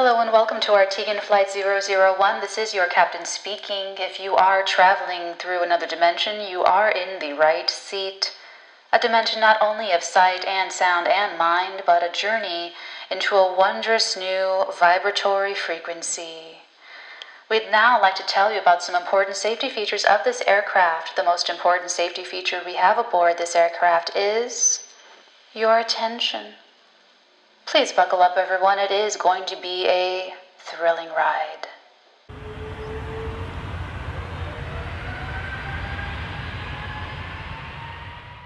Hello and welcome to TheArteagan Flight 001. This is your captain speaking. If you are traveling through another dimension, you are in the right seat. A dimension not only of sight and sound and mind, but a journey into a wondrous new vibratory frequency. We'd now like to tell you about some important safety features of this aircraft. The most important safety feature we have aboard this aircraft is your attention. Please buckle up, everyone. It is going to be a thrilling ride.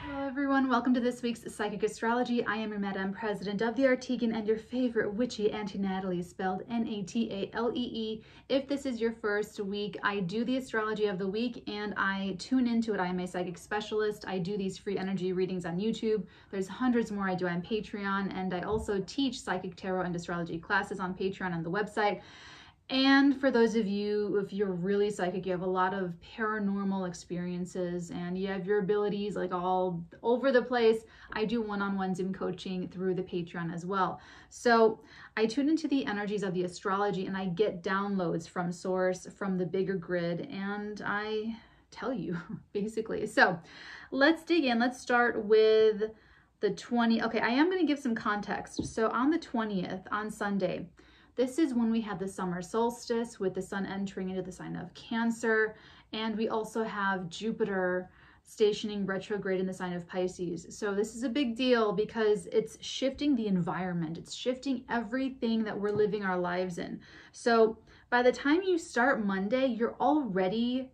Hello, everyone. Welcome to this week's Psychic Astrology. I am your Madam President of TheArteagan and your favorite witchy Auntie Natalie, spelled N-A-T-A-L-E-E. If this is your first week, I do the astrology of the week and I tune into it. I am a psychic specialist. I do these free energy readings on YouTube. There's hundreds more I do on Patreon, and I also teach psychic tarot and astrology classes on Patreon on the website. And for those of you, if you're really psychic, you have a lot of paranormal experiences and you have your abilities like all over the place, I do one-on-one Zoom coaching through the Patreon as well. So I tune into the energies of the astrology and I get downloads from source, from the bigger grid, and I tell you basically. So let's dig in. Let's start with the 20th. Okay, I am going to give some context. So on the 20th, on Sunday, this is when we had the summer solstice with the sun entering into the sign of Cancer. And we also have Jupiter stationing retrograde in the sign of Pisces. So this is a big deal because it's shifting the environment. It's shifting everything that we're living our lives in. So by the time you start Monday, you're already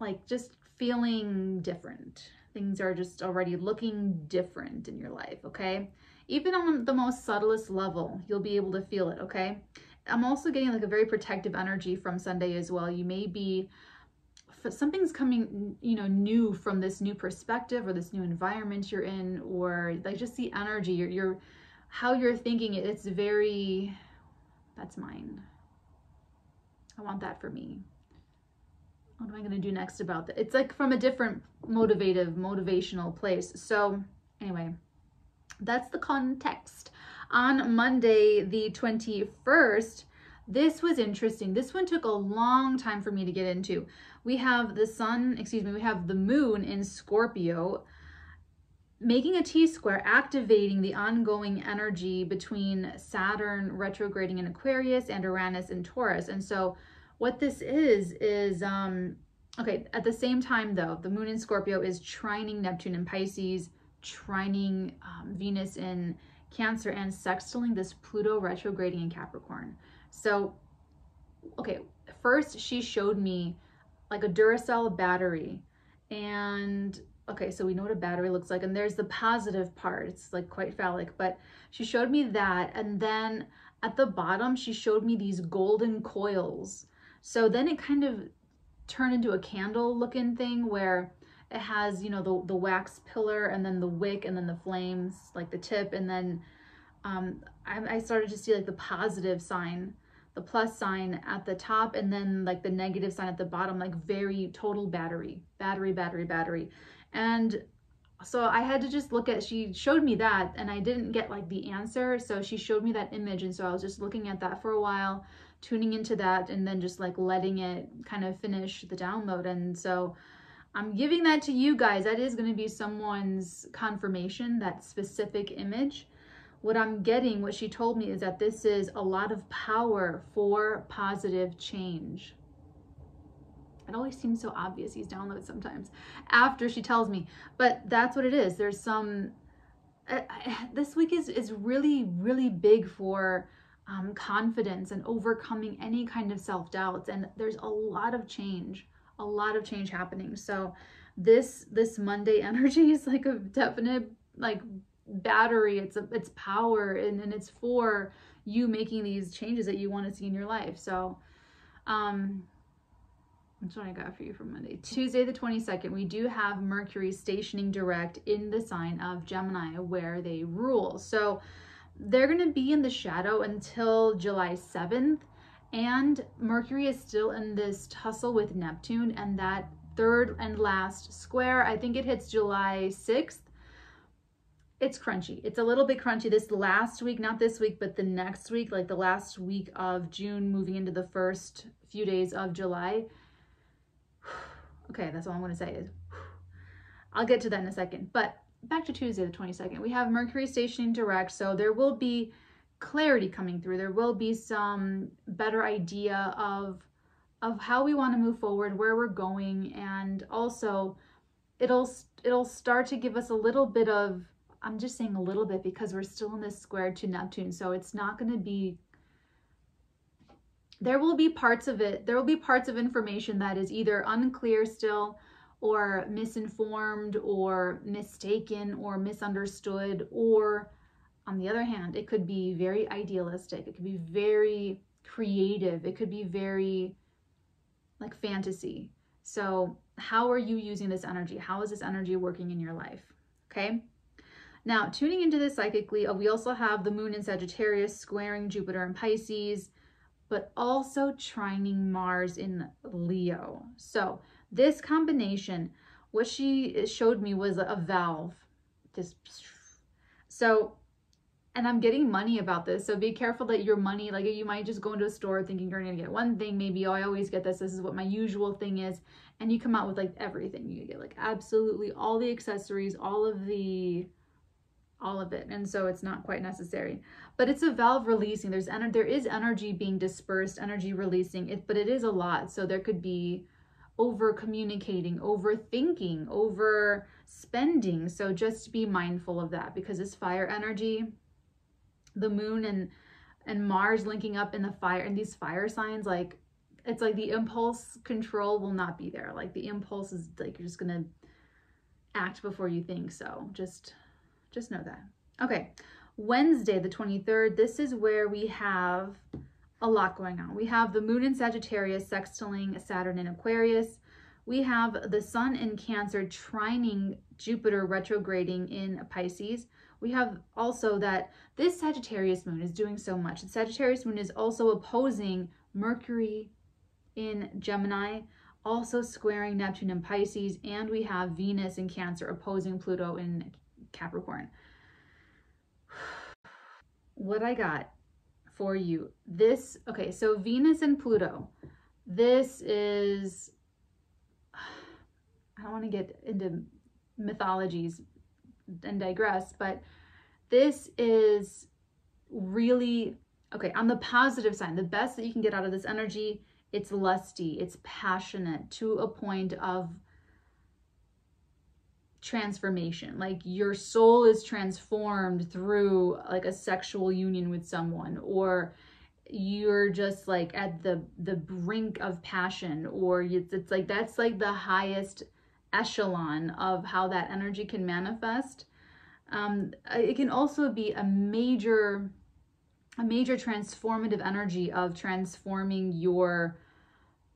like just feeling different. Things are just already looking different in your life, okay? Even on the most subtlest level, you'll be able to feel it, okay? I'm also getting like a very protective energy from Sunday as well. You may be, something's coming, new from this new perspective or this new environment you're in, or like just the energy, you're how you're thinking it. It's very, that's mine. I want that for me. What am I going to do next about that? It's like from a different motivational place. So anyway, that's the context. On Monday, the 21st, this was interesting. This one took a long time for me to get into. We have we have the moon in Scorpio making a T-square, activating the ongoing energy between Saturn retrograding in Aquarius and Uranus in Taurus. And so what this is okay, at the same time though, the moon in Scorpio is trining Neptune in Pisces, trining Venus in Cancer, and sextiling this Pluto retrograding in Capricorn. So, okay, first she showed me like a Duracell battery, and okay, so we know what a battery looks like, and there's the positive part. It's like quite phallic, but she showed me that, and then at the bottom she showed me these golden coils. So then it kind of turned into a candle looking thing where it has, the wax pillar and then the wick and then the flames, like the tip. And then I started to see like the positive sign, the plus sign at the top, and then like the negative sign at the bottom, like very total battery. And so I had to just look at, she showed me that and I didn't get like the answer. So she showed me that image. And so I was just looking at that for a while, tuning into that, and then just like letting it kind of finish the download. And so I'm giving that to you guys. That is going to be someone's confirmation, that specific image. What I'm getting, what she told me, is that this is a lot of power for positive change. It always seems so obvious, these downloads sometimes, after she tells me. But that's what it is. There's some, this week is really, really big for confidence and overcoming any kind of self-doubts. And there's a lot of change happening. So this Monday energy is like a definite like battery. It's power, and it's for you making these changes that you want to see in your life. So that's what I got for you for Monday. Tuesday the 22nd, we do have Mercury stationing direct in the sign of Gemini, where they rule. So they're going to be in the shadow until July 7th. And Mercury is still in this tussle with Neptune, and that third and last square, I think it hits July 6th. it's crunchy. It's a little bit crunchy this last week, not this week, but the next week, like the last week of June, moving into the first few days of July. Okay, that's all I'm going to say is, I'll get to that in a second. But back to Tuesday, the 22nd, we have Mercury stationing direct. So there will be clarity coming through. There will be some better idea of how we want to move forward, where we're going. And also it'll start to give us a little bit of, I'm just saying a little bit because we're still in this square to Neptune. So it's not going to be, there will be parts of it, there will be parts of information that is either unclear still, or misinformed, or mistaken, or misunderstood, or on the other hand, it could be very idealistic, it could be very creative, it could be very like fantasy. So how are you using this energy? How is this energy working in your life? Okay. Now, tuning into this psychically, we also have the moon in Sagittarius squaring Jupiter in Pisces, but also trining Mars in Leo. So this combination, what she showed me was a valve. Just so, and I'm getting money about this. So be careful that your money, like you might just go into a store thinking you're going to get one thing. Maybe, oh, I always get this. This is what my usual thing is. And you come out with like everything. You get like absolutely all the accessories, all of it. And so it's not quite necessary, but it's a valve releasing. There is energy being dispersed, energy releasing it, but it is a lot. So there could be over communicating, overthinking, over spending. So just be mindful of that, because this fire energy, the moon and Mars linking up in the fire, and these fire signs, like it's like the impulse control will not be there. Like the impulse is like, you're just going to act before you think. So just know that. Okay, Wednesday, the 23rd, this is where we have a lot going on. We have the moon in Sagittarius sextiling Saturn in Aquarius. We have the sun in Cancer trining Jupiter retrograding in Pisces. We have also that this Sagittarius moon is doing so much. The Sagittarius moon is also opposing Mercury in Gemini, also squaring Neptune in Pisces, and we have Venus in Cancer opposing Pluto in Capricorn. What I got for you, this, okay, so Venus and Pluto, this is, I don't want to get into mythologies and digress, but this is really, okay, on the positive side, the best that you can get out of this energy, it's lusty, it's passionate to a point of transformation. Like your soul is transformed through like a sexual union with someone, or you're just like at the brink of passion, or it's like that's like the highest echelon of how that energy can manifest. It can also be a major transformative energy of transforming your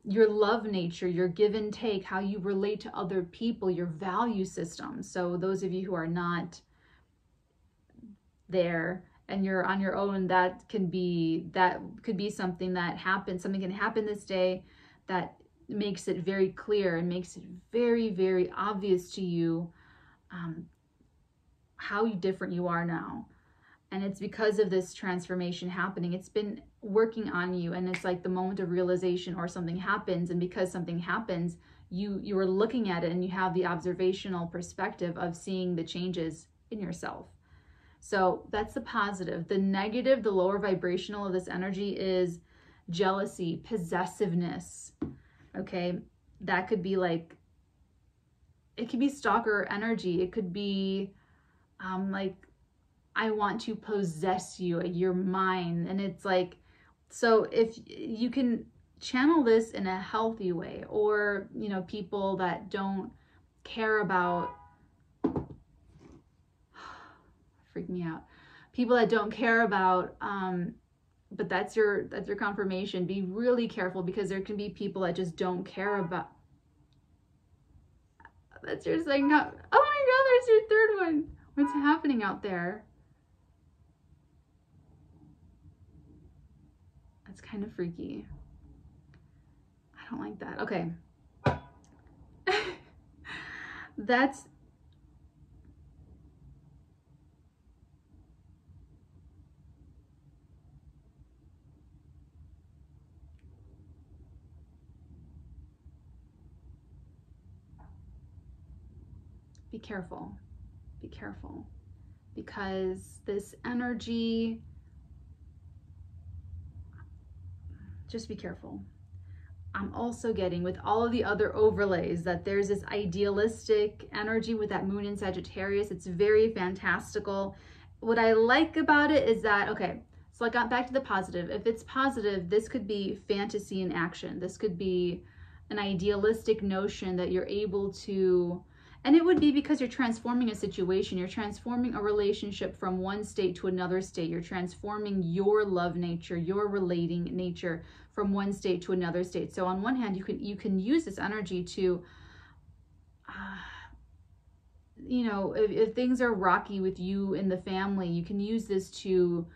love nature, your give and take, how you relate to other people, your value system. So those of you who are not there and you're on your own, that could be something that happens. Something can happen this day that makes it very clear and makes it very, very obvious to you how different you are now. And it's because of this transformation happening. It's been working on you, and it's like the moment of realization, or something happens, and because something happens, you are looking at it and you have the observational perspective of seeing the changes in yourself. So that's the positive. The negative, the lower vibrational of this energy is jealousy, possessiveness. Okay, that could be like, it could be stalker energy. It could be like, I want to possess you, you're mine. And it's like, so if you can channel this in a healthy way, or, you know, people that don't care about, freak me out, people that don't care about, but that's your confirmation. Be really careful, because there can be people that just don't care about, that's your second, oh my God, there's your third one. What's happening out there? That's kind of freaky. I don't like that. Okay. That's, be careful. Be careful. Because this energy, just be careful. I'm also getting, with all of the other overlays, that there's this idealistic energy with that moon in Sagittarius. It's very fantastical. What I like about it is that, okay, so I got back to the positive. If it's positive, this could be fantasy in action. This could be an idealistic notion that you're able to, and it would be because you're transforming a situation. You're transforming a relationship from one state to another state. You're transforming your love nature, your relating nature from one state to another state. So on one hand, you can use this energy to, you know, if things are rocky with you in the family, you can use this to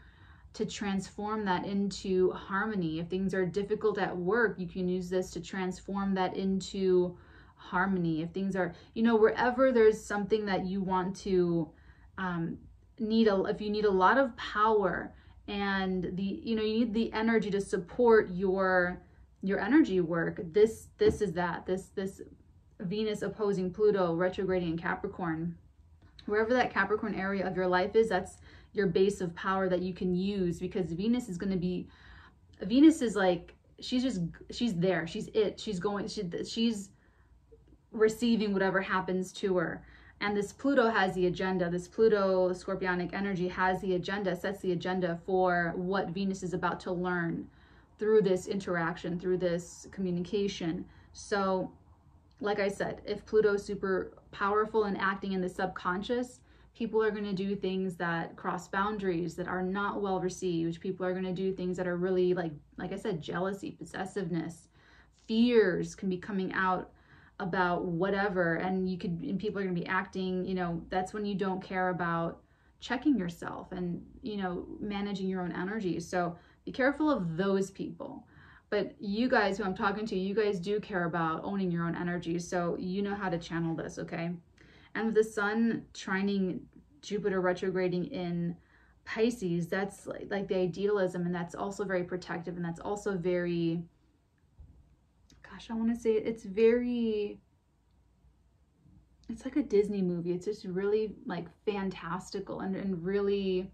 transform that into harmony. If things are difficult at work, you can use this to transform that into harmony. If things are, you know, wherever there's something that you want to if you need a lot of power and you need the energy to support your energy work, this is that. This Venus opposing Pluto retrograding in Capricorn, wherever that Capricorn area of your life is, that's your base of power that you can use, because Venus is like, she's there, she's receiving whatever happens to her. And this Pluto has the agenda. This Pluto, the Scorpionic energy, has the agenda, sets the agenda for what Venus is about to learn through this interaction, through this communication. So, like I said, if Pluto is super powerful and acting in the subconscious, people are going to do things that cross boundaries, that are not well received. People are going to do things that are really, like I said, jealousy, possessiveness, fears can be coming out about whatever, and people are going to be acting, you know, that's when you don't care about checking yourself and, you know, managing your own energy. So be careful of those people. But you guys who I'm talking to, you guys do care about owning your own energy, so you know how to channel this, okay? And with the Sun trining Jupiter retrograding in Pisces, that's like the idealism, and that's also very protective, and that's also very, gosh, I want to say it's like a Disney movie. It's just really like fantastical and really,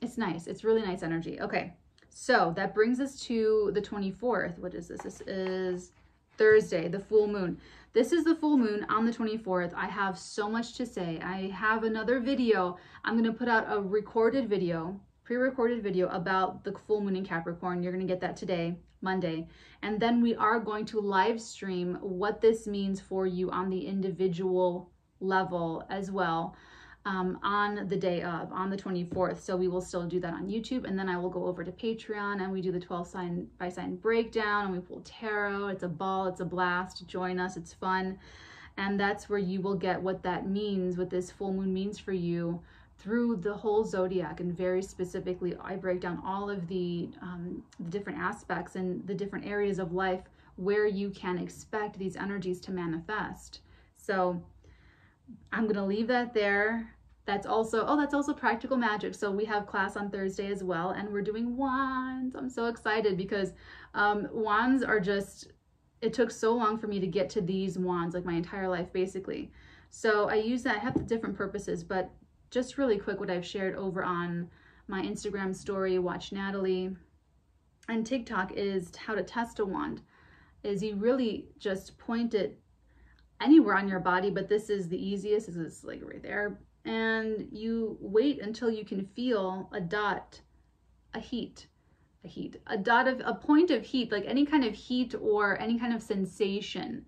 it's nice. It's really nice energy. Okay, so that brings us to the 24th. What is this? This is Thursday, the full moon. This is the full moon on the 24th. I have so much to say. I have another video. I'm going to put out a recorded video, pre-recorded video about the full moon in Capricorn. You're going to get that today, Monday. And then we are going to live stream what this means for you on the individual level as well, on the day of, on the 24th. So we will still do that on YouTube, and then I will go over to Patreon and we do the 12 sign by sign breakdown, and we pull tarot. It's a ball, it's a blast. Join us, it's fun. And that's where you will get what that means, what this full moon means for you through the whole zodiac. And very specifically, I break down all of the different aspects and the different areas of life where you can expect these energies to manifest. So I'm going to leave that there. That's also practical magic. So we have class on Thursday as well, and we're doing wands. I'm so excited because wands are just, it took so long for me to get to these wands, like my entire life basically. So I use that, I have different purposes, but just really quick, what I've shared over on my Instagram story, Watch Natalie, and TikTok, is how to test a wand. Is you really just point it anywhere on your body, but this is the easiest. This is like right there. And you wait until you can feel a dot, a point of heat, like any kind of heat or any kind of sensation.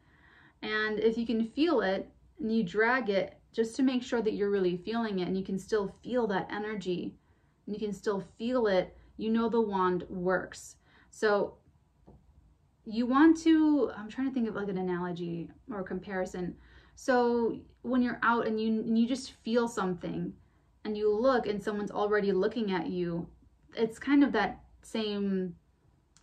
And if you can feel it and you drag it just to make sure that you're really feeling it, and you can still feel that energy and you can still feel it, you know the wand works. So you want to, I'm trying to think of like an analogy or a comparison. So when you're out and you just feel something and you look and someone's already looking at you, it's kind of that same,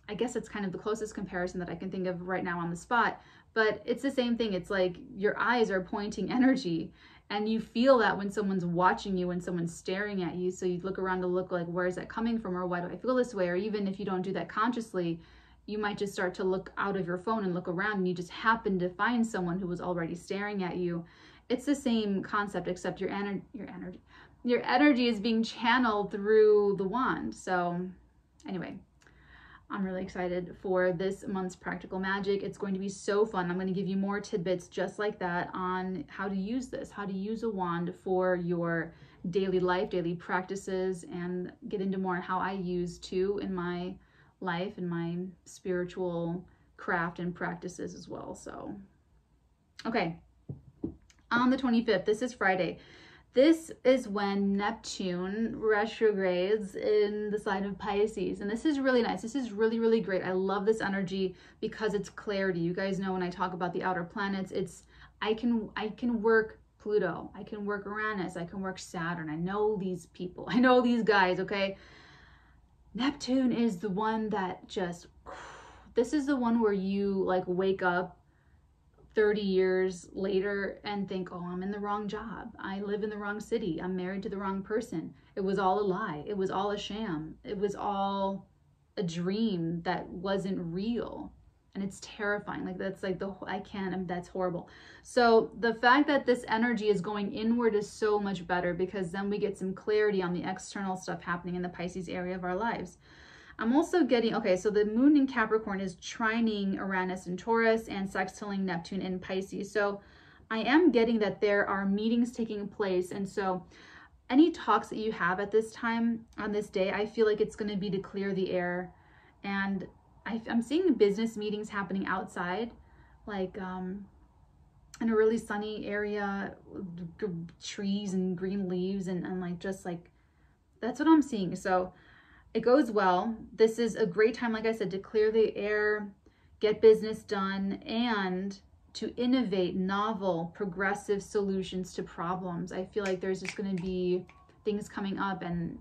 I guess it's kind of the closest comparison that I can think of right now on the spot, but it's the same thing. It's like your eyes are pointing energy, and you feel that when someone's watching you, when someone's staring at you. So you look around to look like, where is that coming from? Or why do I feel this way? Or even if you don't do that consciously, you might just start to look out of your phone and look around, and you just happen to find someone who was already staring at you. It's the same concept, except your energy is being channeled through the wand. So anyway, I'm really excited for this month's practical magic. It's going to be so fun. I'm going to give you more tidbits just like that on how to use this, how to use a wand for your daily life, daily practices, and get into more how I use too in my life and my spiritual craft and practices as well. So, okay. On the 25th, this is Friday. This is when Neptune retrogrades in the sign of Pisces. And this is really nice. This is really, really great. I love this energy because it's clarity. You guys know when I talk about the outer planets, I can work Pluto. I can work Uranus. I can work Saturn. I know these people. I know these guys, okay? Neptune is the one that just, this is the one where you like wake up 30 years later and think, oh, I'm in the wrong job. I live in the wrong city. I'm married to the wrong person. It was all a lie. It was all a sham. It was all a dream that wasn't real. And it's terrifying. Like that's like that's horrible. So the fact that this energy is going inward is so much better, because then we get some clarity on the external stuff happening in the Pisces area of our lives. I'm also getting, okay, so the moon in Capricorn is trining Uranus in Taurus and sextiling Neptune in Pisces. So I am getting that there are meetings taking place. And so any talks that you have at this time on this day, I feel like it's going to be to clear the air. And I'm seeing business meetings happening outside, like in a really sunny area, trees and green leaves and like just like, that's what I'm seeing. So it goes well. This is a great time, like I said, to clear the air, get business done, and to innovate novel, progressive solutions to problems. I feel like there's just going to be things coming up, and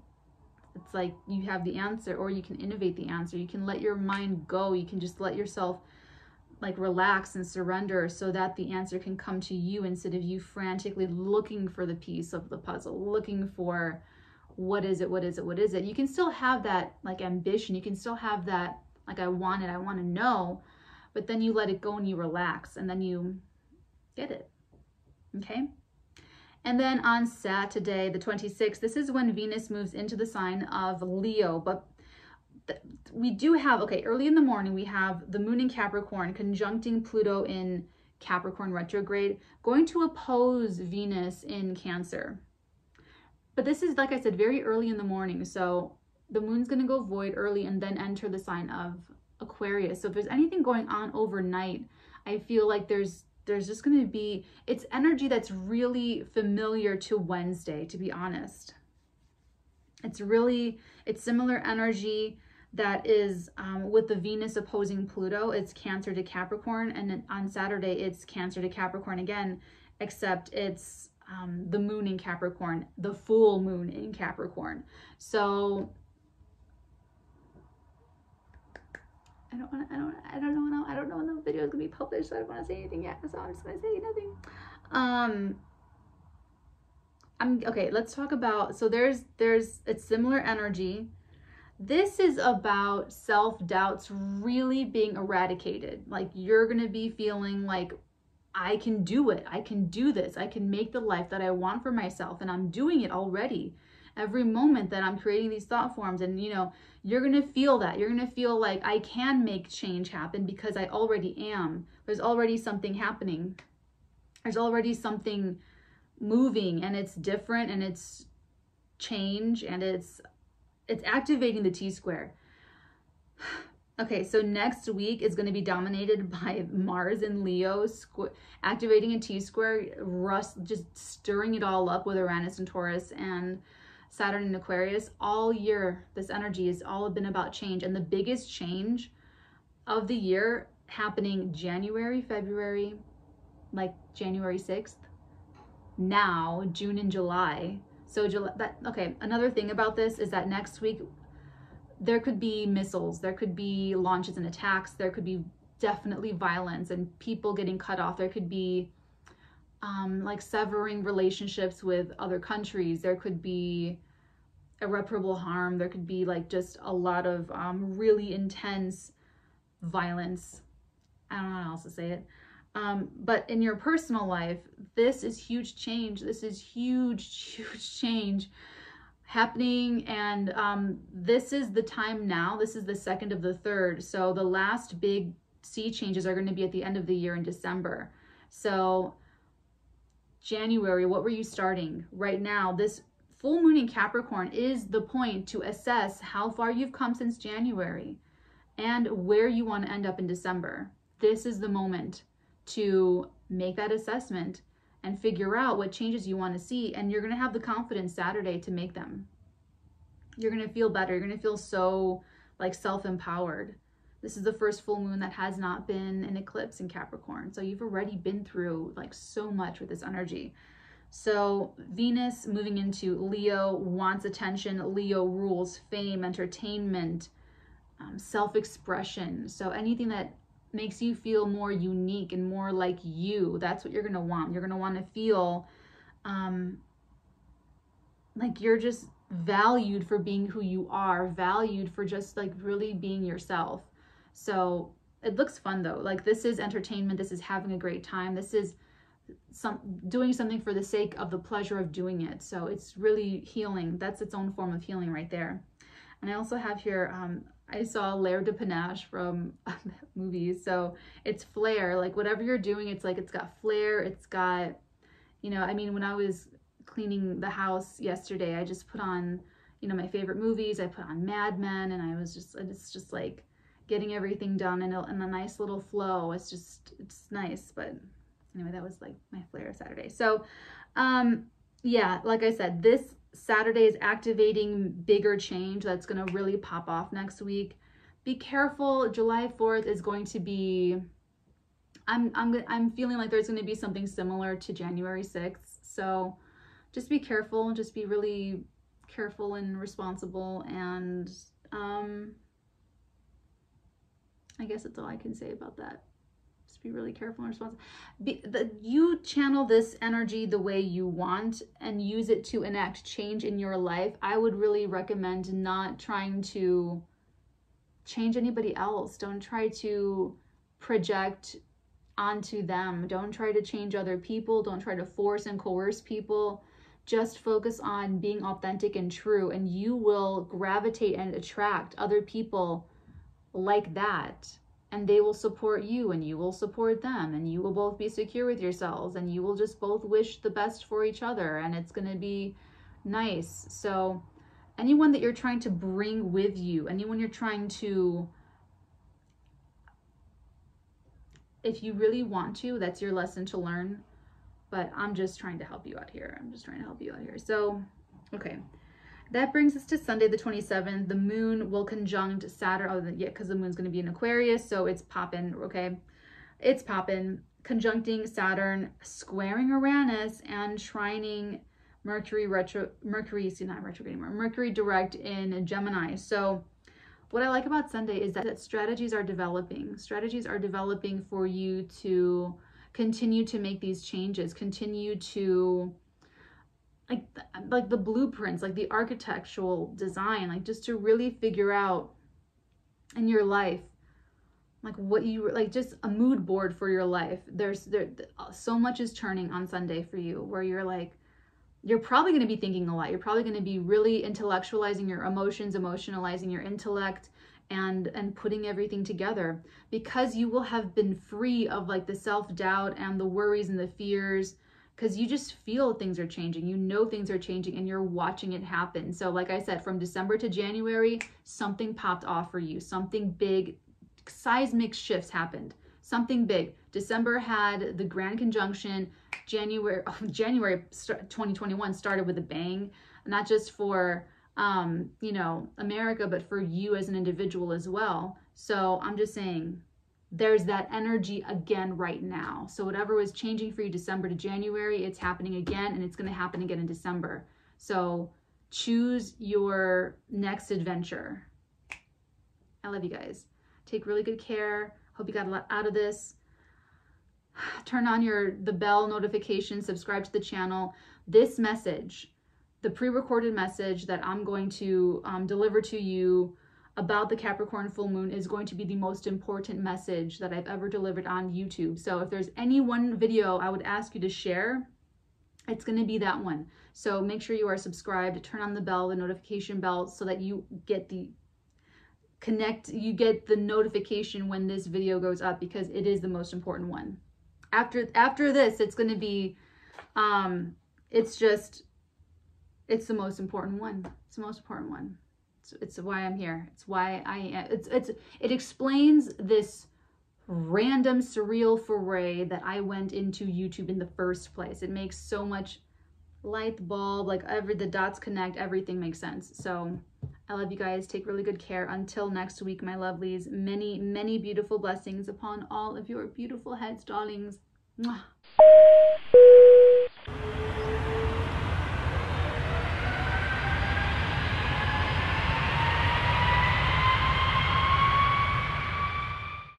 it's like you have the answer, or you can innovate the answer. You can let your mind go. You can just let yourself like relax and surrender so that the answer can come to you, instead of you frantically looking for the piece of the puzzle, looking for what is it, what is it, what is it. You can still have that like ambition. You can still have that like, I want it, I want to know, but then you let it go and you relax, and then you get it. Okay. And then on Saturday, the 26th, this is when Venus moves into the sign of Leo. But we do have, okay, early in the morning, we have the moon in Capricorn conjuncting Pluto in Capricorn retrograde, going to oppose Venus in Cancer. But this is, like I said, very early in the morning. So the moon's going to go void early and then enter the sign of Aquarius. So if there's anything going on overnight, I feel like there's just going to be, it's energy that's really familiar to Wednesday, to be honest. It's similar energy that is with the Venus opposing Pluto. It's Cancer to Capricorn. And then on Saturday, it's Cancer to Capricorn again, except it's the moon in Capricorn, the full moon in Capricorn. So I don't know when the video is gonna be published, so I don't want to say anything yet. So I'm just gonna say nothing. Okay. Let's talk about. So there's a similar energy. This is about self-doubts really being eradicated. Like you're gonna be feeling like, I can do it. I can do this. I can make the life that I want for myself. And I'm doing it already. Every moment that I'm creating these thought forms, and you know, you're going to feel that. You're going to feel like I can make change happen because I already am. There's already something happening. There's already something moving, and it's different, and it's change, and it's activating the T-square. Okay, so next week is going to be dominated by Mars in Leo, activating a T-square, just stirring it all up with Uranus and Taurus and Saturn in Aquarius. All year, this energy has all been about change. And the biggest change of the year happening January, February, like January 6th, now June and July. So okay, another thing about this is that next week, there could be missiles, there could be launches and attacks, there could be definitely violence and people getting cut off. There could be like severing relationships with other countries. There could be irreparable harm. There could be like just a lot of really intense violence. I don't know how else to say it. But in your personal life, this is huge change. This is huge change happening. And this is the time now. This is the second of the third. So the last big sea changes are going to be at the end of the year in December. So January, what were you starting right now? This full moon in Capricorn is the point to assess how far you've come since January and where you want to end up in December. This is the moment to make that assessment and figure out what changes you want to see. And you're going to have the confidence Saturday to make them. You're going to feel better. You're going to feel so like self-empowered. This is the first full moon that has not been an eclipse in Capricorn. So you've already been through like so much with this energy. So Venus moving into Leo wants attention. Leo rules fame, entertainment, self-expression. So anything that makes you feel more unique and more like you, that's what you're going to want. You're going to want to feel like you're just valued for being who you are, valued for just like really being yourself. So it looks fun though. Like this is entertainment. This is having a great time. This is doing something for the sake of the pleasure of doing it. So it's really healing. That's its own form of healing right there. And I also have here, I saw L'air de Panache from movies. So it's flair, like whatever you're doing, it's like, it's got flair. It's got, you know, I mean, when I was cleaning the house yesterday, I just put on, you know, my favorite movies. I put on Mad Men, and it's just like getting everything done in a nice little flow. It's nice. But anyway, that was like my flair Saturday. So, yeah, like I said, this Saturday is activating bigger change that's going to really pop off next week. Be careful. July 4th is going to be, I'm feeling like there's going to be something similar to January 6th. So just be careful. Just be really careful and responsible. And I guess that's all I can say about that. Just be really careful and responsible. You channel this energy the way you want and use it to enact change in your life. I would really recommend not trying to change anybody else. Don't try to project onto them. Don't try to change other people. Don't try to force and coerce people. Just focus on being authentic and true, and you will gravitate and attract other people like that. And they will support you, and you will support them, and you will both be secure with yourselves, and you will just both wish the best for each other, and it's going to be nice. So anyone that you're trying to bring with you, anyone you're trying to, if you really want to, that's your lesson to learn. But I'm just trying to help you out here. So, okay. That brings us to Sunday, the 27th. The moon will conjunct Saturn. Oh, yeah, because the moon's going to be in Aquarius, so it's popping, okay? It's popping. Conjuncting Saturn, squaring Uranus, and trining Mercury direct in Gemini. So what I like about Sunday is that strategies are developing. Strategies are developing for you to continue to make these changes, continue to like the blueprints, like the architectural design, like just to really figure out in your life, like what you like, just a mood board for your life. There's so much is turning on Sunday for you, where you're like, you're probably going to be thinking a lot. You're probably going to be really intellectualizing your emotions, emotionalizing your intellect, and putting everything together, because you will have been free of like the self-doubt and the worries and the fears, because you just feel things are changing. You know things are changing, and you're watching it happen. So like I said, from December to January, something popped off for you. Something big, seismic shifts happened. Something big. December had the grand conjunction. January 2021 started with a bang, not just for you know, America, but for you as an individual as well. So I'm just saying, there's that energy again right now. So whatever was changing for you December to January, it's happening again, and it's going to happen again in December. So choose your next adventure. I love you guys. Take really good care. Hope you got a lot out of this. Turn on the bell notification, subscribe to the channel. This message, the pre-recorded message that I'm going to deliver to you about the Capricorn full moon is going to be the most important message that I've ever delivered on YouTube. So if there's any one video I would ask you to share, it's going to be that one. So make sure you are subscribed, turn on the bell, the notification bell, so that you get the notification when this video goes up, because it is the most important one. After this, it's going to be, it's the most important one. It's the most important one. It's why I'm here. It's why I am. It explains this random surreal foray that I went into YouTube in the first place. It makes so much light bulb, like the dots connect, everything makes sense. So I love you guys. Take really good care. Until next week, my lovelies, many, many beautiful blessings upon all of your beautiful heads, darlings. Mwah.